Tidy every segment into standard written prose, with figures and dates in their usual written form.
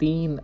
3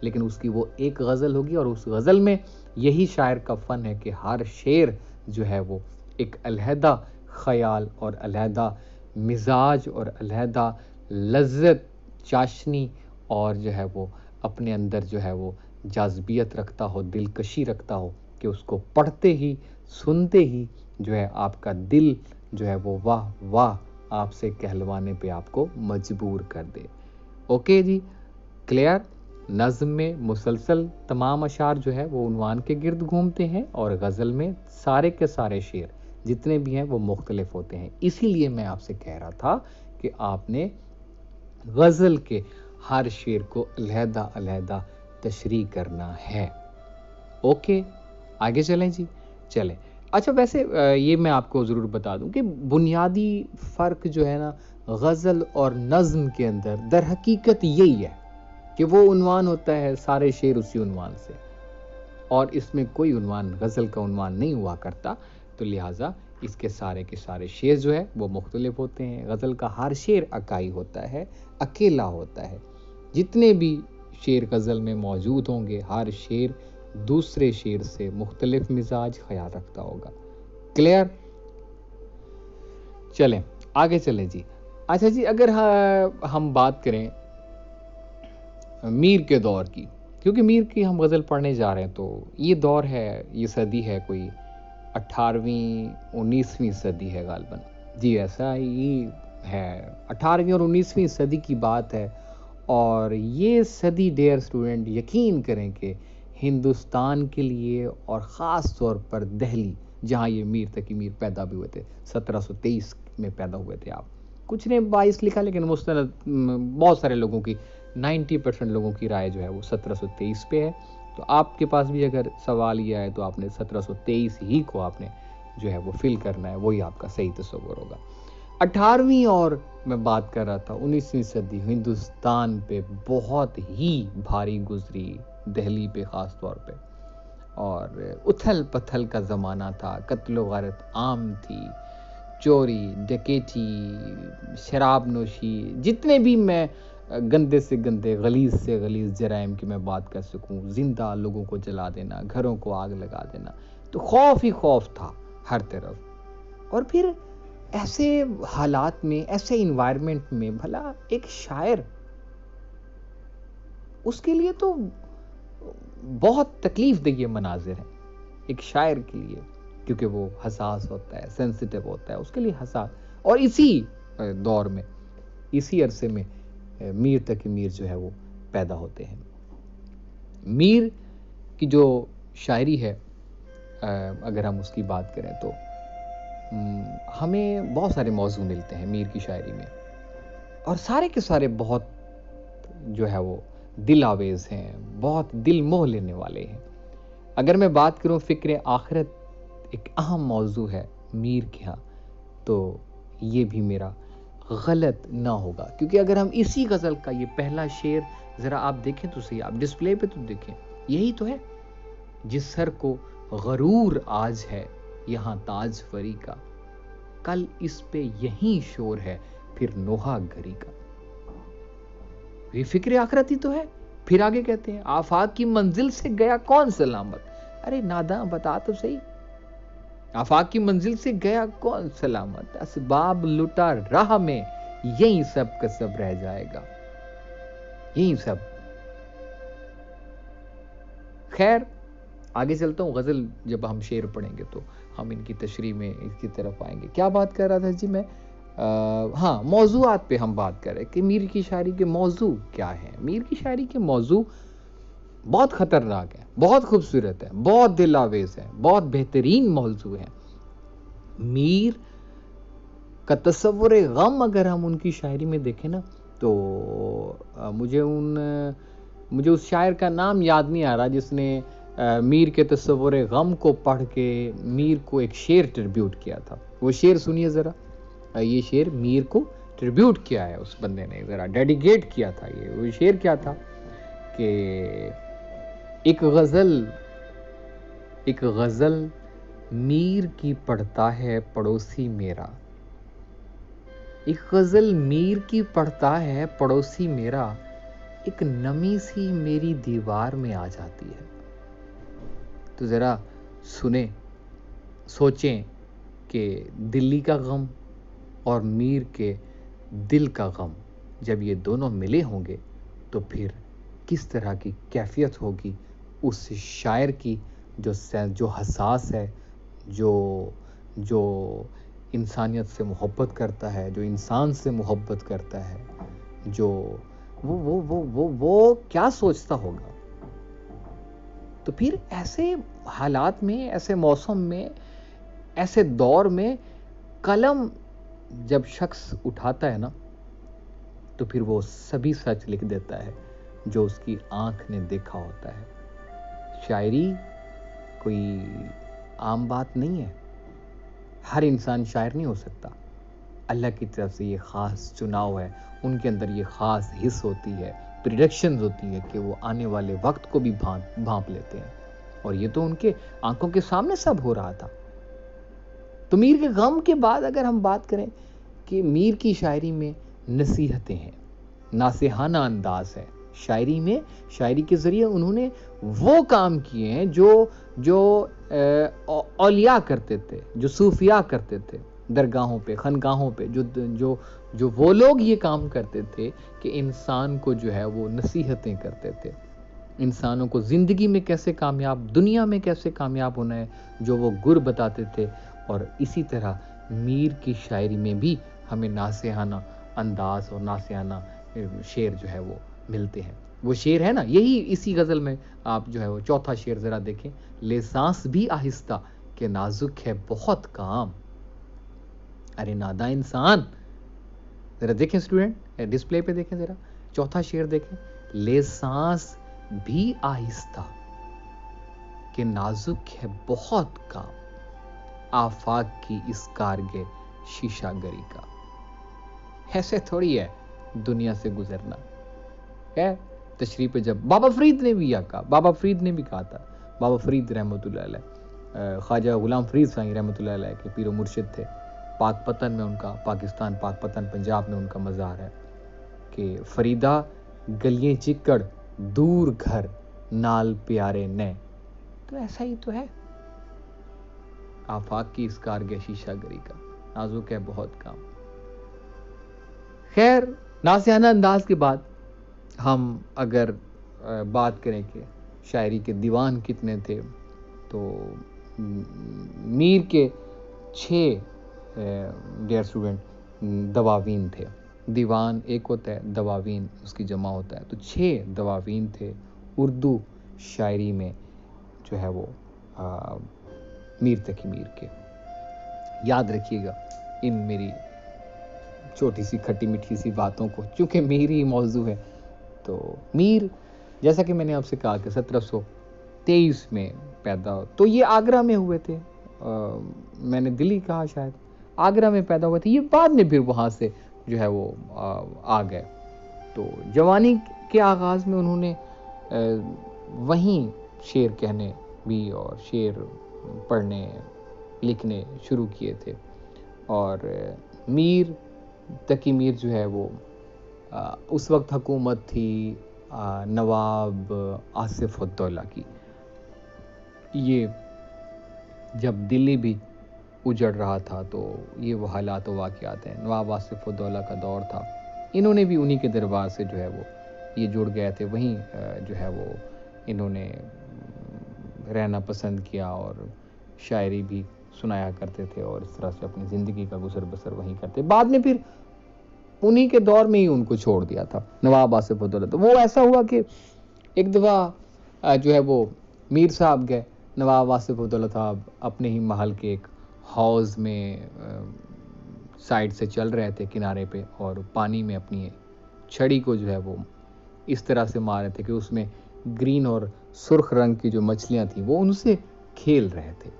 لیکن اس کی وہ ایک غزل ہوگی، اور اس غزل میں یہی شاعر کا فن ہے کہ ہر شعر جو ہے وہ ایک علیحدہ خیال اور علیحدہ مزاج اور علیحدہ لذت چاشنی اور جو ہے وہ اپنے اندر جو ہے وہ جاذبیت رکھتا ہو، دلکشی رکھتا ہو کہ اس کو پڑھتے ہی سنتے ہی جو ہے آپ کا دل جو ہے وہ واہ واہ آپ سے کہلوانے پہ آپ کو مجبور کر دے۔ اوکے جی، کلیئر؟ نظم میں مسلسل تمام اشعار جو ہے وہ عنوان کے گرد گھومتے ہیں، اور غزل میں سارے کے سارے شعر جتنے بھی ہیں وہ مختلف ہوتے ہیں۔ اسی لیے میں آپ سے کہہ رہا تھا کہ آپ نے غزل کے ہر شعر کو علیحدہ علیحدہ تشریح کرنا ہے۔ اوکے، آگے چلیں جی، چلیں۔ اچھا، ویسے یہ میں آپ کو ضرور بتا دوں کہ بنیادی فرق جو ہے نا غزل اور نظم کے اندر در حقیقت یہی ہے کہ وہ عنوان ہوتا ہے سارے شعر اسی عنوان سے، اور اس میں کوئی عنوان غزل کا عنوان نہیں ہوا کرتا، تو لہٰذا اس کے سارے شعر جو ہے وہ مختلف ہوتے ہیں۔ غزل کا ہر شعر اکائی ہوتا ہے، اکیلا ہوتا ہے۔ جتنے بھی شعر غزل میں موجود ہوں گے، ہر شعر دوسرے شعر سے مختلف مزاج خیال رکھتا ہوگا۔ کلیئر؟ چلیں آگے چلیں جی۔ اچھا جی، اگر ہم بات کریں میر کے دور کی، کیونکہ میر کی ہم غزل پڑھنے جا رہے ہیں، تو یہ دور ہے، یہ صدی ہے کوئی 18ویں 19ویں صدی ہے غالباً، جی ایسا ہی ہے، 18ویں اور 19ویں صدی کی بات ہے۔ اور یہ صدی ڈیئر اسٹوڈنٹ یقین کریں کہ ہندوستان کے لیے اور خاص طور پر دہلی، جہاں یہ میر تقی میر پیدا بھی ہوئے تھے، 1723 میں پیدا ہوئے تھے۔ آپ کچھ نے 22 لکھا، لیکن مستند بہت سارے لوگوں کی 90% لوگوں کی رائے جو ہے وہ 1723 پہ ہے۔ تو آپ کے پاس بھی اگر سوال یہ آئے تو آپ نے 1723 ہی کو آپ نے جو ہے وہ فل کرنا ہے، وہی آپ کا صحیح تصور ہوگا۔ 18ویں اور میں بات کر رہا تھا 19ویں صدی ہندوستان پہ بہت ہی بھاری گزری، دہلی پہ خاص طور پہ، اور اتھل پتھل کا زمانہ تھا، قتل و غارت عام تھی، چوری ڈکیتی شراب نوشی، جتنے بھی میں گندے سے گندے غلیظ سے غلیظ جرائم کی میں بات کر سکوں، زندہ لوگوں کو جلا دینا، گھروں کو آگ لگا دینا، تو خوف ہی خوف تھا ہر طرف۔ اور پھر ایسے حالات میں، ایسے انوائرمنٹ میں بھلا ایک شاعر، اس کے لیے تو بہت تکلیف دہ یہ مناظر ہیں ایک شاعر کے لیے، کیونکہ وہ حساس ہوتا ہے، سینسیٹیو ہوتا ہے، اس کے لیے حساس۔ اور اسی دور میں، اسی عرصے میں میر تقی میر جو ہے وہ پیدا ہوتے ہیں۔ میر کی جو شاعری ہے، اگر ہم اس کی بات کریں تو ہمیں بہت سارے موضوع ملتے ہیں میر کی شاعری میں، اور سارے کے سارے بہت جو ہے وہ دل آویز ہیں، بہت دل موہ لینے والے ہیں۔ اگر میں بات کروں فکر آخرت ایک اہم موضوع ہے میر کے ہاں، تو یہ بھی میرا غلط نہ ہوگا، کیونکہ اگر ہم اسی غزل کا یہ پہلا شعر ذرا آپ دیکھیں تو صحیح، آپ ڈسپلے پہ تو دیکھیں، یہی تو ہے، جس سر کو غرور آج ہے یہاں تاج فری کا، کل اس پہ یہیں شور ہے پھر نوحہ گری کا۔ یہ فکر آخرت ہی تو ہے۔ پھر آگے کہتے ہیں آفاق کی منزل سے گیا کون سلامت، ارے ناداں بتا تو صحیح، آفاق کی منزل سے گیا کون سلامت، اسباب لٹا راہ میں یہی سب کا سب رہ جائے گا، یہی سب۔ خیر آگے چلتا ہوں، غزل جب ہم شعر پڑھیں گے تو ہم ان کی تشریح میں اس کی طرف آئیں گے۔ کیا بات کر رہا تھا جی میں؟ ہاں، موضوعات پہ ہم بات کر رہے ہیں کہ میر کی شاعری کے موضوع کیا ہیں۔ میر کی شاعری کے موضوع بہت خطرناک ہے، بہت خوبصورت ہے، بہت دل آویز ہے، بہت بہترین موضوع ہے۔ میر کا تصور غم اگر ہم ان کی شاعری میں دیکھیں نا، تو مجھے اس شاعر کا نام یاد نہیں آ رہا جس نے میر کے تصور غم کو پڑھ کے میر کو ایک شعر ٹربیوٹ کیا تھا۔ وہ شعر سنیے ذرا، یہ شعر میر کو ٹربیوٹ کیا ہے اس بندے نے، ذرا ڈیڈیکیٹ کیا تھا۔ یہ وہ شعر کیا تھا کہ ایک غزل میر کی پڑھتا ہے پڑوسی میرا، ایک غزل میر کی پڑھتا ہے پڑوسی میرا، ایک نمی سی میری دیوار میں آ جاتی ہے. تو ذرا سنیں، سوچیں کہ دلی کا غم اور میر کے دل کا غم جب یہ دونوں ملے ہوں گے تو پھر کس طرح کی کیفیت ہوگی اس شاعر کی جو حساس ہے، جو انسانیت سے محبت کرتا ہے، جو انسان سے محبت کرتا ہے، جو وہ کیا سوچتا ہوگا. تو پھر ایسے حالات میں، ایسے موسم میں، ایسے دور میں قلم جب شخص اٹھاتا ہے نا تو پھر وہ سبھی سچ لکھ دیتا ہے جو اس کی آنکھ نے دیکھا ہوتا ہے. شاعری کوئی عام بات نہیں ہے. ہر انسان شاعر نہیں ہو سکتا. اللہ کی طرف سے یہ خاص چناؤ ہے، ان کے اندر یہ خاص حص ہوتی ہے، پریڈکشنز ہوتی ہے کہ وہ آنے والے وقت کو بھی بھانپ لیتے ہیں. اور یہ تو ان کے آنکھوں کے سامنے سب ہو رہا تھا. تو میر کے غم کے بعد اگر ہم بات کریں کہ میر کی شاعری میں نصیحتیں ہیں، ناصحانہ انداز ہے شاعری میں. شاعری کے ذریعے انہوں نے وہ کام کیے ہیں جو اولیاء کرتے تھے، جو صوفیاء کرتے تھے درگاہوں پہ، خانقاہوں پہ، جو وہ لوگ یہ کام کرتے تھے کہ انسان کو جو ہے وہ نصیحتیں کرتے تھے، انسانوں کو زندگی میں کیسے کامیاب، دنیا میں کیسے کامیاب ہونا ہے، جو وہ گر بتاتے تھے. اور اسی طرح میر کی شاعری میں بھی ہمیں ناصحانہ انداز اور ناصحانہ شعر جو ہے وہ ملتے ہیں. وہ شعر ہے نا، یہی اسی غزل میں آپ جو ہے وہ چوتھا شعر ذرا دیکھیں. لے سانس بھی آہستہ کہ نازک ہے بہت کام. ارے ناداں انسان، ذرا دیکھیں اسٹوڈنٹ، ڈسپلے پہ دیکھیں، ذرا چوتھا شعر دیکھیں. لے سانس بھی آہستہ کہ نازک ہے بہت کام، آفاق کی اس کارگے شیشہ گری کا. ایسے تھوڑی ہے دنیا سے گزرنا ہے. تشریح پہ جب بابا فرید نے بھی کہا، بابا فرید نے بھی کہا تھا، بابا فرید رحمۃ اللہ علیہ، خواجہ غلام فرید سائیں رحمۃ اللہ علیہ کے پیر و مرشد تھے. پاک پتن میں ان کا، پاکستان پاک پتن پنجاب میں ان کا مزار ہے کہ فریدہ گلیاں چکڑ دور گھر نال پیارے نے. تو ایسا ہی تو ہے. آفاق کی اس کارگے شیشہ گری کا، نازک ہے بہت کام. خیر، ناصحانہ انداز کے بعد ہم اگر بات کریں کہ شاعری کے دیوان کتنے تھے تو میر کے 6 ڈیئر اسٹوڈنٹ دواوین تھے. دیوان ایک ہوتا ہے، دواوین اس کی جمع ہوتا ہے. تو 6 دواوین تھے اردو شاعری میں جو ہے وہ میر تقی میر کے. یاد رکھیے گا ان میری چھوٹی سی کھٹی میٹھی سی باتوں کو، چونکہ میری موضوع ہے. تو میر، جیسا کہ میں نے آپ سے کہا کہ 1723 میں پیدا ہو، تو یہ آگرہ میں ہوئے تھے. میں نے دلی کہا، شاید آگرہ میں پیدا ہوئے تھے. یہ بعد میں پھر وہاں سے جو ہے وہ آ گئے. تو جوانی کے آغاز میں انہوں نے وہیں شعر کہنے بھی اور شعر پڑھنے لکھنے شروع کیے تھے. اور میر تقی میر جو ہے وہ اس وقت حکومت تھی نواب آصف الدولہ کی. یہ جب دلی بھی اجڑ رہا تھا تو یہ وہ حالات و واقعات ہیں. نواب آصف الدولہ کا دور تھا. انہوں نے بھی انہی کے دربار سے جو ہے وہ یہ جڑ گئے تھے. وہیں جو ہے وہ انہوں نے رہنا پسند کیا اور شاعری بھی سنایا کرتے تھے اور اس طرح سے اپنی زندگی کا گزر بسر وہیں کرتے. بعد میں پھر انہی کے دور میں ہی ان کو چھوڑ دیا تھا نواب آصف الدولہ. تو وہ ایسا ہوا کہ ایک دفعہ جو ہے وہ میر صاحب گئے. نواب آصف الدولہ صاحب اپنے ہی محل کے ایک حوض میں سائڈ سے چل رہے تھے کنارے پہ، اور پانی میں اپنی چھڑی کو جو ہے وہ اس طرح سے مار رہے تھے کہ اس میں گرین اور سرخ رنگ کی جو مچھلیاں تھیں وہ ان سے کھیل رہے تھے.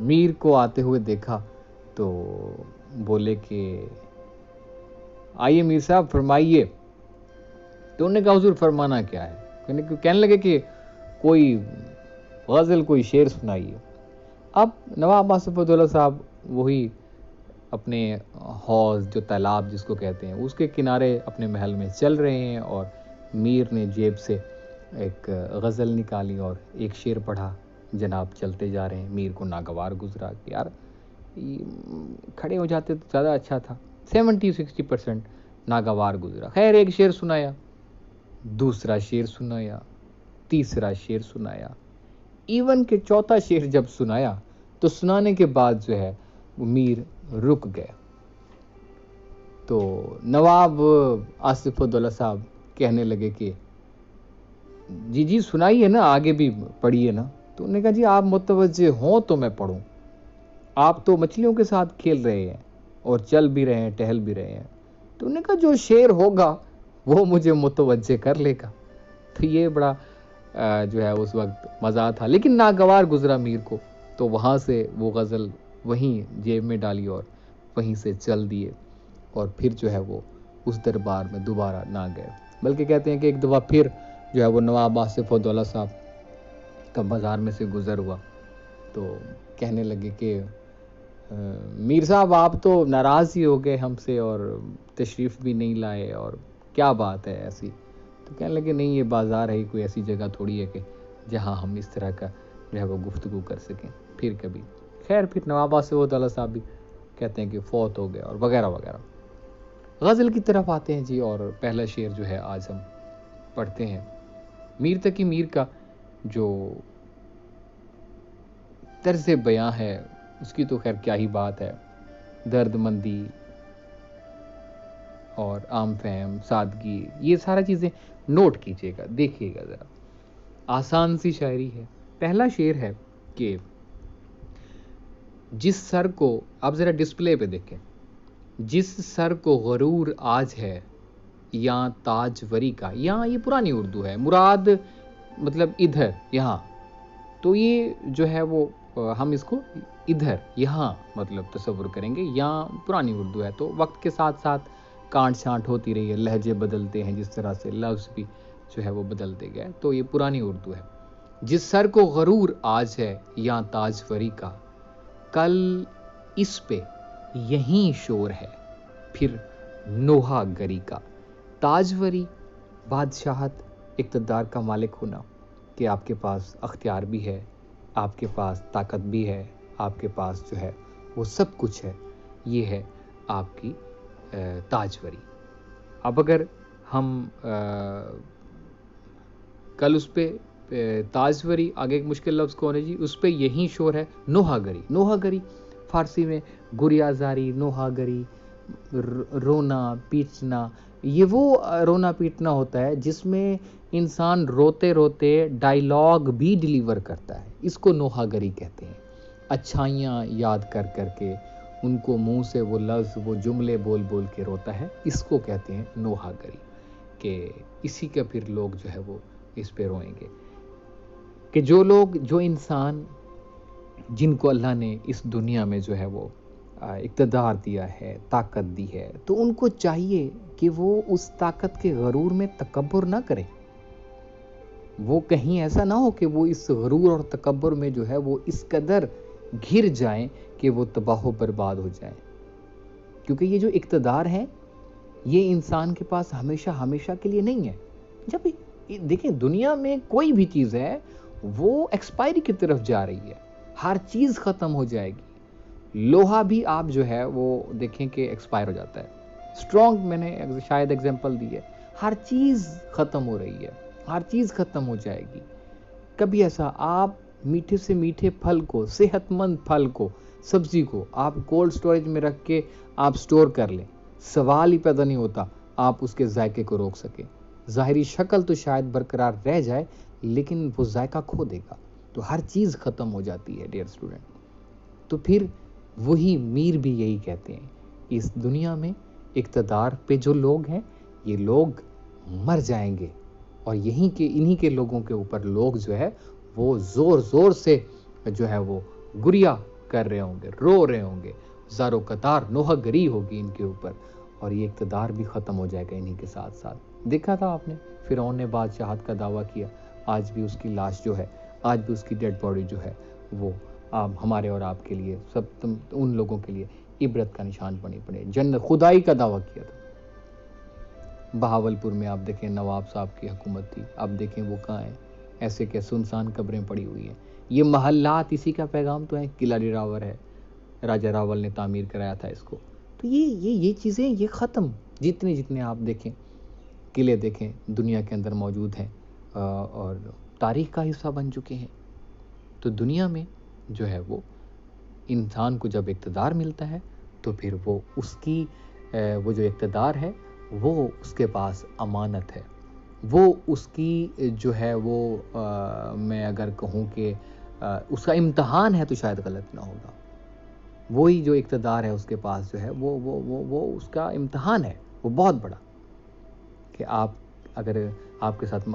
میر کو آتے ہوئے دیکھا تو بولے کہ آئیے میر صاحب فرمائیے. تو انہوں نے کہا حضور فرمانا کیا ہے؟ کہنے لگے کہ کوئی غزل، کوئی شعر سنائیے. اب نواب آصف الدولہ صاحب وہی اپنے حوض، جو تالاب جس کو کہتے ہیں، اس کے کنارے اپنے محل میں چل رہے ہیں اور میر نے جیب سے ایک غزل نکالی اور ایک شعر پڑھا. جناب چلتے جا رہے ہیں. میر کو ناگوار گزرا کہ یار کھڑے ہو جاتے تو زیادہ اچھا تھا. 70-60% ناگوار گزرا. خیر ایک شعر سنایا, دوسرا شعر سنایا, تیسرا شعر سنایا, ایون کہ چوتھا شعر جب سنایا تو سنانے کے بعد جو ہے وہ میر رک گئے. تو نواب آصف الدولہ صاحب کہنے لگے کہ جی سنائیے نا, آگے بھی پڑھیے نا. تو انہوں نے کہا جی آپ متوجہ ہوں تو میں پڑھوں, آپ تو مچھلیوں کے ساتھ کھیل رہے ہیں اور چل بھی رہے ہیں, ٹہل بھی رہے ہیں. تو انہوں نے کہا جو شعر ہوگا وہ مجھے متوجہ کر لے گا. تو یہ بڑا جو ہے اس وقت مزہ تھا, لیکن ناگوار گزرا میر کو. تو وہاں سے وہ غزل وہیں جیب میں ڈالی اور وہیں سے چل دیے, اور پھر جو ہے وہ اس دربار میں دوبارہ نہ گئے. بلکہ کہتے ہیں کہ ایک دفعہ پھر جو ہے وہ نواب آصف الدولہ صاحب کا بازار میں سے گزر ہوا تو کہنے لگے کہ میر صاحب آپ تو ناراض ہی ہو گئے ہم سے اور تشریف بھی نہیں لائے, اور کیا بات ہے ایسی؟ تو کہنے لگے نہیں یہ بازار ہے, کوئی ایسی جگہ تھوڑی ہے کہ جہاں ہم اس طرح کا جو ہے وہ گفتگو کر سکیں, پھر کبھی. خیر پھر نواب آصف الدولہ صاحب بھی کہتے ہیں کہ فوت ہو گئے اور وغیرہ وغیرہ. غزل کی طرف آتے ہیں جی, اور پہلا شعر جو ہے آج ہم پڑھتے ہیں. میر تقی میر کا جو طرز بیاں ہے اس کی تو خیر کیا ہی بات ہے. درد مندی اور عام فہم, سادگی, یہ سارا چیزیں نوٹ کیجیے گا, دیکھیے گا ذرا. آسان سی شاعری ہے. پہلا شعر ہے کہ جس سر کو, آپ ذرا ڈسپلے پہ دیکھیں, جس سر کو غرور آج ہے یا تاجوری کا. یہاں یہ پرانی اردو ہے, مراد مطلب ادھر یہاں, تو یہ جو ہے وہ ہم اس کو ادھر یہاں مطلب تصور کریں گے. یہاں پرانی اردو ہے تو وقت کے ساتھ ساتھ کانٹ چھانٹ ہوتی رہی ہے, لہجے بدلتے ہیں, جس طرح سے لفظ بھی جو ہے وہ بدلتے گئے, تو یہ پرانی اردو ہے. جس سر کو غرور آج ہے یا تاجوری کا, کل اس پہ یہیں شور ہے پھر نوحہ گری کا. تاجوری بادشاہت, اقتدار کا مالک ہونا, کہ آپ کے پاس اختیار بھی ہے, آپ کے پاس طاقت بھی ہے, آپ کے پاس جو ہے وہ سب کچھ ہے, یہ ہے آپ کی تاجوری. اب اگر ہم کل اس پہ تاجوری, آگے ایک مشکل لفظ کون ہے جی, اس پہ یہی شور ہے نوحہ گری. نوحہ گری فارسی میں گریازاری, نوحہ گری رونا پیٹنا. یہ وہ رونا پیٹنا ہوتا ہے جس میں انسان روتے روتے ڈائیلاگ بھی ڈیلیور کرتا ہے, اس کو نوحہ گری کہتے ہیں. اچھائیاں یاد کر کر کے ان کو منہ سے وہ لفظ وہ جملے بول بول کے روتا ہے, اس کو کہتے ہیں نوحہ گری. کہ اسی کا پھر لوگ جو ہے وہ اس پہ روئیں گے, کہ جو لوگ, جو انسان جن کو اللہ نے اس دنیا میں جو ہے وہ اقتدار دیا ہے, طاقت دی ہے, تو ان کو چاہیے کہ وہ اس طاقت کے غرور میں تکبر نہ کریں. وہ کہیں ایسا نہ ہو کہ وہ اس غرور اور تکبر میں جو ہے وہ اس قدر گھر جائیں کہ وہ تباہ و برباد ہو جائیں. کیونکہ یہ جو اقتدار ہے یہ انسان کے پاس ہمیشہ ہمیشہ کے لیے نہیں ہے. جب دیکھیں دنیا میں کوئی بھی چیز ہے وہ ایکسپائری کی طرف جا رہی ہے, ہر چیز ختم ہو جائے گی. لوہا بھی آپ جو ہے وہ دیکھیں کہ ایکسپائر ہو جاتا ہے. اسٹرانگ میں نے شاید ایگزامپل دی ہے, ہر چیز ختم ہو رہی ہے, ہر چیز ختم ہو جائے گی. کبھی ایسا آپ میٹھے سے میٹھے پھل کو, صحت مند پھل کو, سبزی کو آپ کولڈ سٹوریج میں رکھ کے آپ سٹور کر لیں, سوال ہی پیدا نہیں ہوتا آپ اس کے ذائقے کو روک سکیں. ظاہری شکل تو شاید برقرار رہ جائے لیکن وہ ذائقہ کھو دے گا. تو ہر چیز ختم ہو جاتی ہے ڈیئر اسٹوڈنٹ. تو پھر وہی میر بھی یہی کہتے ہیں, اس دنیا میں اقتدار پہ جو لوگ ہیں یہ لوگ مر جائیں گے, اور یہیں کے انہی کے لوگوں کے اوپر لوگ جو ہے وہ زور زور سے جو ہے وہ گریا کر رہے ہوں گے, رو رہے ہوں گے, زار و قطار نوحہ گری ہوگی ان کے اوپر, اور یہ اقتدار بھی ختم ہو جائے گا انہی کے ساتھ ساتھ. دیکھا تھا آپ نے فرعون نے بادشاہت کا دعویٰ کیا, آج بھی اس کی لاش جو ہے, آج بھی اس کی ڈیڈ باڈی جو ہے وہ ہمارے اور آپ کے لیے, سب ان لوگوں کے لیے عبرت کا نشان بنی پڑے. جنت خدائی کا دعویٰ کیا تھا. بہاولپور میں آپ دیکھیں نواب صاحب کی حکومت تھی، اب دیکھیں وہ کہاں ہیں، ایسے کہ سنسان قبریں پڑی ہوئی ہیں. یہ محلات اسی کا پیغام تو ہے. قلعہ ڈراور ہے، راجہ راول نے تعمیر کرایا تھا اس کو. تو یہ چیزیں یہ ختم. جتنے آپ دیکھیں قلعے دیکھیں دنیا کے اندر موجود ہیں اور تاریخ کا حصہ بن چکے ہیں. تو دنیا میں جو ہے وہ انسان کو جب اقتدار ملتا ہے تو پھر وہ اس کی وہ جو اقتدار ہے وہ اس کے پاس امانت ہے، وہ اس کی جو ہے وہ میں اگر کہوں کہ اس کا امتحان ہے تو شاید غلط نہ ہوگا. وہی جو اقتدار ہے اس کے پاس جو ہے وہ اس کا امتحان ہے، وہ بہت بڑا، کہ آپ اگر آپ کے ساتھ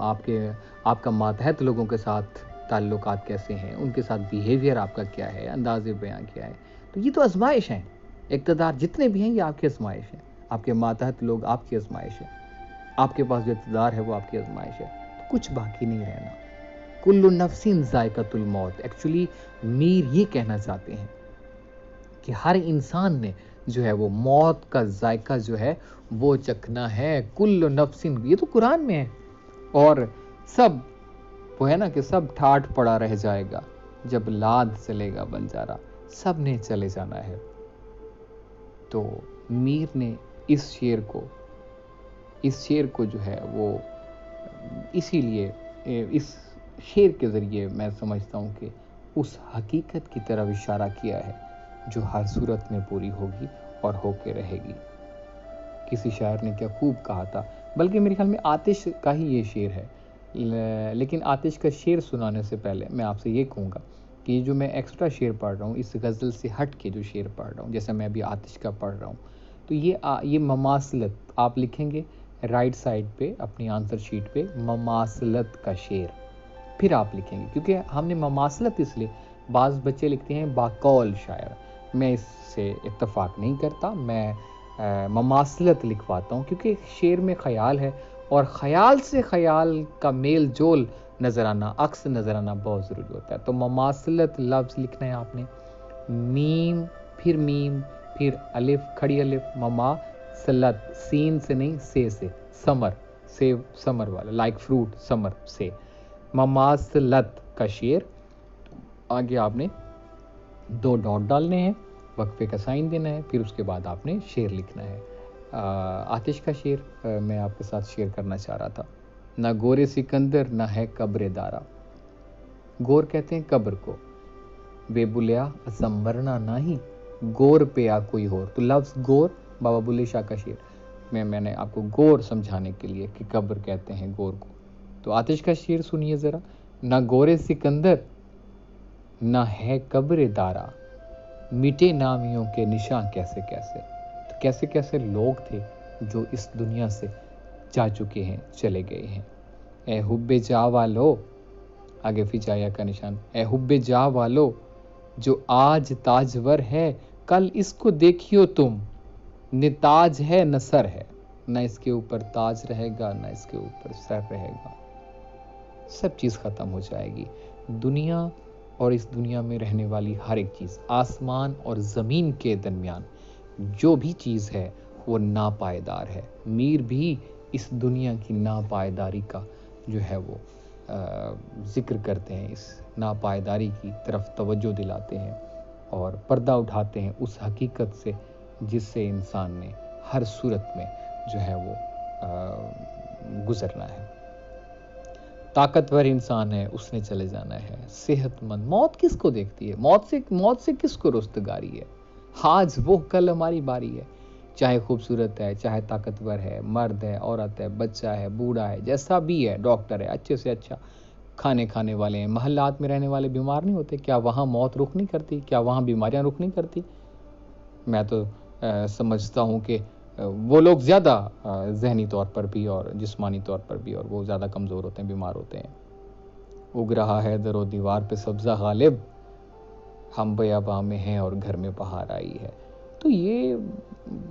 آپ کا ماتحت لوگوں کے ساتھ تعلقات کیسے ہیں، ان کے ساتھ بیہیویئر آپ کا کیا ہے، انداز بیاں کیا ہے. تو یہ تو آزمائش ہیں. اقتدار جتنے بھی ہیں یہ آپ کی آزمائش ہے. آپ کے ماتحت لوگ آپ کی آزمائش ہے. آپ کے پاس جو اقتدار ہے وہ آپ کی آزمائش ہے. تو کچھ باقی نہیں رہنا. کل نفس ذائقۃ الموت. ایکچولی میر یہ کہنا چاہتے ہیں کہ ہر انسان نے جو ہے وہ موت کا ذائقہ جو ہے وہ چکھنا ہے. کل نفس، یہ تو قرآن میں ہے. اور سب وہ ہے نا کہ سب ٹھاٹھ پڑا رہ جائے گا جب لاد چلے گا بنجارا، سب نے چلے جانا ہے. تو میر نے اس شعر کو جو ہے وہ اسی لیے اس شعر کے ذریعے میں سمجھتا ہوں کہ اس حقیقت کی طرف اشارہ کیا ہے جو ہر صورت میں پوری ہوگی اور ہو کے رہے گی. کسی شاعر نے کیا خوب کہا تھا، بلکہ میرے خیال میں آتش کا ہی یہ شعر ہے. لیکن آتش کا شعر سنانے سے پہلے میں آپ سے یہ کہوں گا کہ یہ جو میں ایکسٹرا شعر پڑھ رہا ہوں اس غزل سے ہٹ کے جو شعر پڑھ رہا ہوں، جیسے میں ابھی آتش کا پڑھ رہا ہوں، تو یہ مماثلت آپ لکھیں گے رائٹ سائڈ پہ اپنی آنسر شیٹ پہ مماثلت کا شعر، پھر آپ لکھیں گے. کیونکہ ہم نے مماثلت اس لیے، بعض بچے لکھتے ہیں باقول شاعر، میں اس سے اتفاق نہیں کرتا. میں مماثلت لکھواتا ہوں کیونکہ شعر میں خیال ہے اور خیال سے خیال کا میل جول نظر آنا، عکس نظر آنا بہت ضروری ہوتا ہے. تو مماثلت لفظ لکھنا ہے آپ نے، میم پھر الف کھڑی الف، مماثلت، سین سے نہیں سے سمر، سیب سمر والا، لائک فروٹ سمر سے، مماثلت کا شعر. آگے آپ نے 2 ڈاٹ ڈالنے ہیں، وقفے کا سائن دینا ہے، پھر اس کے بعد آپ نے شعر لکھنا ہے. آتش کا شعر میں آپ کے ساتھ شیئر کرنا چاہ رہا تھا. نہ گورے سکندر نہ ہے قبر دارا. گور کہتے ہیں قبر کو، بے بلیا اسمبرنا نہیں، گور پہ آ کوئی ہور. تو لفظ گور بابا بلے شاہ کا شعر میں نے آپ کو گور سمجھانے کے لیے کہ قبر کہتے ہیں گور کو. تو آتش کا شعر سنیے ذرا. نہ گورے سکندر نہ ہے قبر دارا، مٹے نامیوں کے نشاں کیسے کیسے. تو کیسے کیسے لوگ تھے جو اس دنیا سے جا چکے ہیں، چلے گئے ہیں. اے حب جا والو، آگے فجایا کا نشان، اے حب جا والو جو آج تاجور ہے کل اس کو دیکھیو تم، نہ تاج ہے نہ سر ہے، نہ اس کے اوپر تاج رہے گا نہ اس کے اوپر سر رہے گا. سب چیز ختم ہو جائے گی. دنیا اور اس دنیا میں رہنے والی ہر ایک چیز، آسمان اور زمین کے درمیان جو بھی چیز ہے وہ ناپائیدار ہے. میر بھی اس دنیا کی ناپائیداری کا جو ہے وہ ذکر کرتے ہیں، اس ناپائیداری کی طرف توجہ دلاتے ہیں اور پردہ اٹھاتے ہیں اس حقیقت سے جس سے انسان نے ہر صورت میں جو ہے وہ گزرنا ہے. طاقتور انسان ہے اس نے چلے جانا ہے. صحت مند، موت کس کو دیکھتی ہے؟ موت سے کس کو رستگاری ہے؟ آج وہ کل ہماری باری ہے. چاہے خوبصورت ہے، چاہے طاقتور ہے، مرد ہے، عورت ہے، بچہ ہے، بوڑھا ہے، جیسا بھی ہے، ڈاکٹر ہے، اچھے سے اچھا کھانے والے ہیں، محلات میں رہنے والے بیمار نہیں ہوتے؟ کیا وہاں موت رخ نہیں کرتی؟ کیا وہاں بیماریاں رخ نہیں کرتی؟ میں تو سمجھتا ہوں کہ وہ لوگ زیادہ ذہنی طور پر بھی اور جسمانی طور پر بھی اور وہ زیادہ کمزور ہوتے ہیں، بیمار ہوتے ہیں. اگ رہا ہے در و دیوار پہ سبزہ غالب، ہم بیاباں میں ہیں اور گھر میں بہار آئی ہے. تو یہ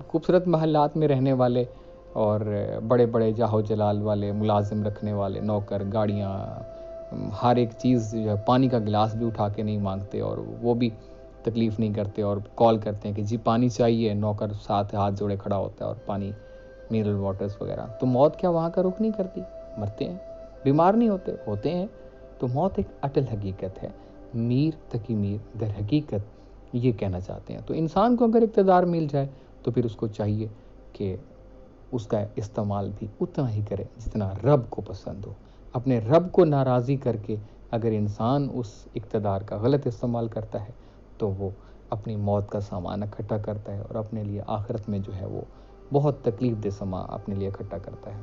خوبصورت محلات میں رہنے والے اور بڑے بڑے جاہو جلال والے ملازم رکھنے والے، نوکر، گاڑیاں، ہر ایک چیز جو ہے، پانی کا گلاس بھی اٹھا کے نہیں مانگتے اور وہ بھی تکلیف نہیں کرتے اور کال کرتے ہیں کہ جی پانی چاہیے، نوکر ساتھ ہاتھ جوڑے کھڑا ہوتا ہے اور پانی منرل واٹرز وغیرہ. تو موت کیا وہاں کا رخ نہیں کرتی؟ مرتے ہیں، بیمار نہیں ہوتے ہیں. تو موت ایک اٹل حقیقت ہے. میر تقی میر در حقیقت یہ کہنا چاہتے ہیں. تو انسان کو اگر اقتدار مل جائے تو پھر اس کو چاہیے کہ اس کا استعمال بھی اتنا ہی کرے جتنا رب کو پسند ہو. اپنے رب کو ناراضی کر کے اگر انسان اس اقتدار کا غلط استعمال کرتا ہے تو وہ اپنی موت کا سامان اکٹھا کرتا ہے اور اپنے لیے آخرت میں جو ہے وہ بہت تکلیف دہ سامان اپنے لیے اکٹھا کرتا ہے.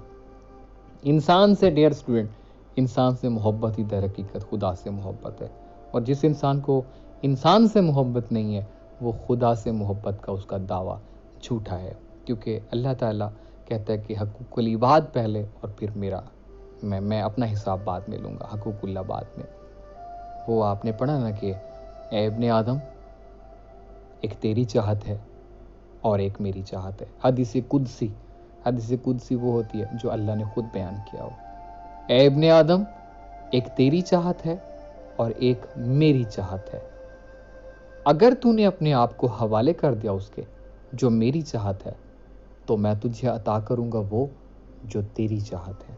انسان سے ڈیئر اسٹوڈنٹ، انسان سے محبت ہی در حقیقت خدا سے محبت ہے. اور جس انسان کو انسان سے محبت نہیں ہے وہ خدا سے محبت کا اس کا دعویٰ جھوٹا ہے. کیونکہ اللہ تعالیٰ کہتا ہے کہ حقوق العباد پہلے اور پھر میں اپنا حساب بعد میں لوں گا، حقوق اللہ بعد میں. وہ آپ نے پڑھا نا کہ اے ابن آدم، ایک تیری چاہت ہے اور ایک میری چاہت ہے. حدیث قدسی وہ ہوتی ہے جو اللہ نے خود بیان کیا ہو. اے ابن آدم، ایک تیری چاہت ہے اور ایک میری چاہت ہے. اگر تو نے اپنے آپ کو حوالے کر دیا اس کے جو میری چاہت ہے تو میں تجھے عطا کروں گا وہ جو تیری چاہت ہے.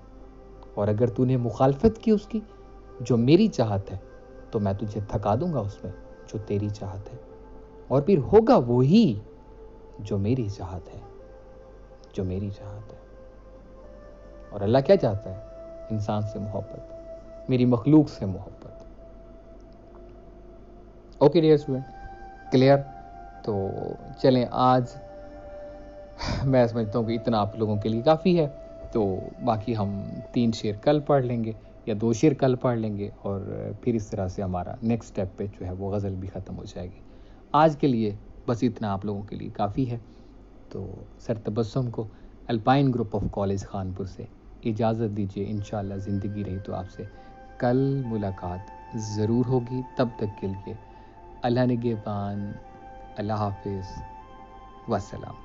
اور اگر تو نے مخالفت کی اس کی جو میری چاہت ہے تو میں تجھے تھکا دوں گا اس میں جو تیری چاہت ہے. اور پھر ہوگا وہی جو میری چاہت ہے، جو میری چاہت ہے. اور اللہ کیا چاہتا ہے؟ انسان سے محبت، میری مخلوق سے محبت. Okay dear student, clear? تو چلیں آج میں سمجھتا ہوں کہ اتنا آپ لوگوں کے لیے کافی ہے. تو باقی ہم 3 شعر کل پڑھ لیں گے یا 2 شعر کل پڑھ لیں گے اور پھر اس طرح سے ہمارا نیکسٹ اسٹیپ پہ جو ہے وہ غزل بھی ختم ہو جائے گی. آج کے لیے بس اتنا آپ لوگوں کے لیے کافی ہے. تو سر تبسم کو alpine group of college Khanpur سے اجازت دیجیے. انشاءاللہ زندگی رہی تو آپ سے کل ملاقات ضرور ہوگی. تب تک کے لیے اللہ نگہبان، اللہ حافظ، والسلام.